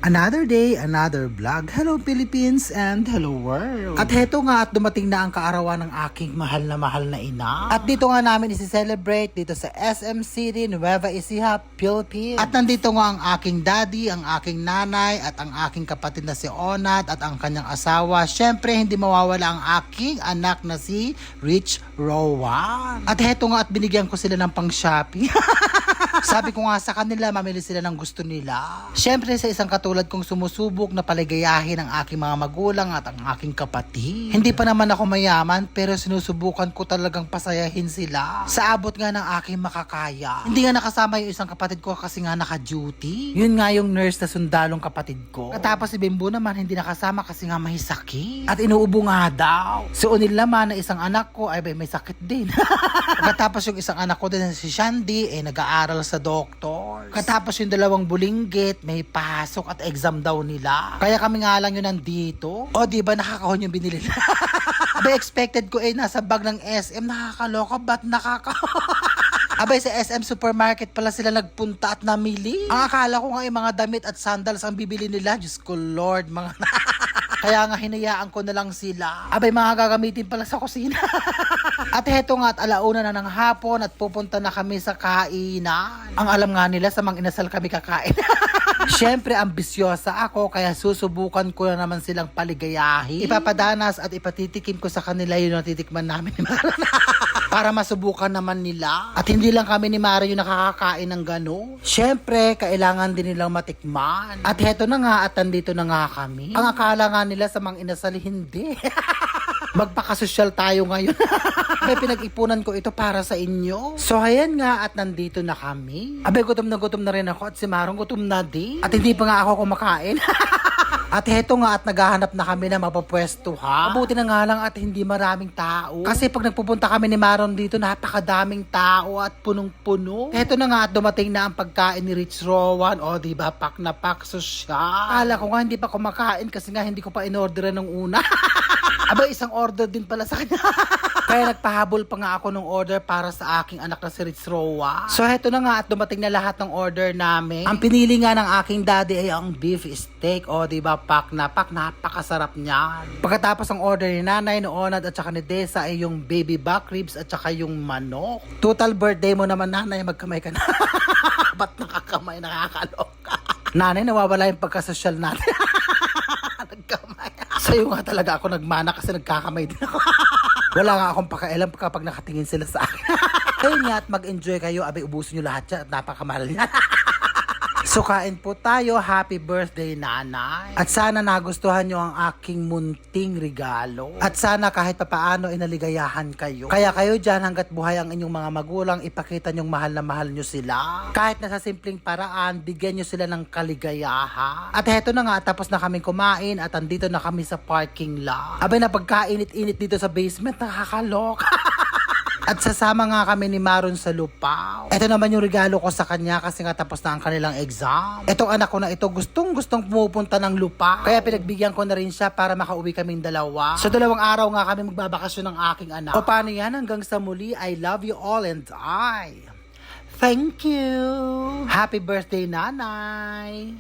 Another day, another vlog. Hello Philippines and hello world. At heto nga at dumating na ang kaarawan ng aking mahal na ina. At dito nga namin isi-celebrate dito sa SM City, Nueva Ecija, Philippines. At nandito nga ang aking daddy, ang aking nanay, at ang aking kapatid na si Onat at ang kanyang asawa. Syempre hindi mawawala ang aking anak na si Rich Rowan. At heto nga at binigyan ko sila ng pang-shopping. Sabi ko nga sa kanila, mamili sila ng gusto nila. Syempre sa isang katulad kong sumusubok na paligayahin ang aking mga magulang at ang aking kapatid. Hindi pa naman ako mayaman pero sinusubukan ko talagang pasayahin sila. Sa abot nga ng aking makakaya. Hindi nga nakasama yung isang kapatid ko kasi nga naka-duty. Yun nga yung nurse na sundalong kapatid ko. Katapos si Bimbo naman hindi nakasama kasi nga may sakit. At inuubo nga daw. Si Unil naman na isang anak ko ay may sakit din. Katapos yung isang anak ko din si Shandy nag-aaral sa doktor. Katapos yung dalawang bulinggit, may pasok at exam daw nila. Kaya kami nga lang yun nandito. O diba nakakahon yung binili nila. Abay expected ko nasa bag ng SM. Nakakaloka, ba't Abay sa SM Supermarket pala sila nagpunta at namili. Ang akala ko nga yung mga damit at sandals ang bibili nila. Diyos ko Lord, mga kaya nga hinayaan ko na lang sila. Abay mga gagamitin pala sa kusina. At heto nga at alauna na ng hapon at pupunta na kami sa kainan. Ang alam nga nila sa mga inasal kami kakain. Siyempre ambisyosa ako kaya susubukan ko na naman silang paligayahin. Ipapadanas at ipatitikim ko sa kanila yung natitikman namin ni Mara. Para masubukan naman nila. At hindi lang kami ni Mara yung nakakakain ng gano'n. Siyempre kailangan din nilang matikman. At heto na nga at nandito na nga kami. Ang akala nga nila sa mga inasal hindi. Magpakasosyal tayo ngayon. May pinag-ipunan ko ito para sa inyo. So ayan nga at nandito na kami. Abay gutom na rin ako at si Marong gutom na din. At hindi pa nga ako kumakain. At heto nga at naghahanap na kami na mapapwestuhan. Mabuti na nga lang at hindi maraming tao. Kasi pag nagpupunta kami ni Maron dito, napakadaming tao at punong-puno. Heto na nga at dumating na ang pagkain ni Rich Rowan. O diba, pak na pak sosyal. Akala ko nga hindi pa kumakain kasi nga hindi ko pa in-orderan ng una. Aba, isang order din pala sa kanya. Kaya nagpahabol pa nga ako ng order para sa aking anak na si Rich Rowan. So heto na nga at dumating na lahat ng order namin. Ang pinili nga ng aking daddy ay ang beef steak. O diba, pak na pak, napakasarap niyan. Pagkatapos ang order ni nanay, ni Onad at saka ni Desa ay yung baby back ribs at saka yung manok. Total birthday mo naman nanay, magkamay ka na. Ba't nakakamay, nakakaloka? Nanay, nawawala yung pagkasosyal natin. Nagkamay. Sa'yo nga talaga ako nagmana kasi nagkakamay din ako. Wala nga akong pakialam kapag nakatingin sila sa akin. Ayun nga at mag-enjoy kayo. Abay, ubusin nyo lahat yan at napakamahal yan. So kain po tayo. Happy birthday nanay. At sana nagustuhan nyo ang aking munting regalo. At sana kahit papaano inaligayahan kayo. Kaya kayo dyan hanggat buhay ang inyong mga magulang, ipakita nyong mahal na mahal nyo sila. Kahit na sa simpleng paraan, bigyan nyo sila ng kaligayahan. At heto na nga, tapos na kaming kumain at andito na kami sa parking lot. Abay na pagkainit-init dito sa basement, nakakaloka. At sasama nga kami ni Maron sa Lupao. Ito naman yung regalo ko sa kanya kasi nga tapos na ang kanilang exam. Itong anak ko na ito gustong pumupunta ng Lupao. Kaya pinagbigyan ko na rin siya para makauwi kaming dalawa. So 2 araw nga kami magbabakasyon ng aking anak. O paano yan? Hanggang sa muli, I love you all and I thank you. Happy birthday, nanay.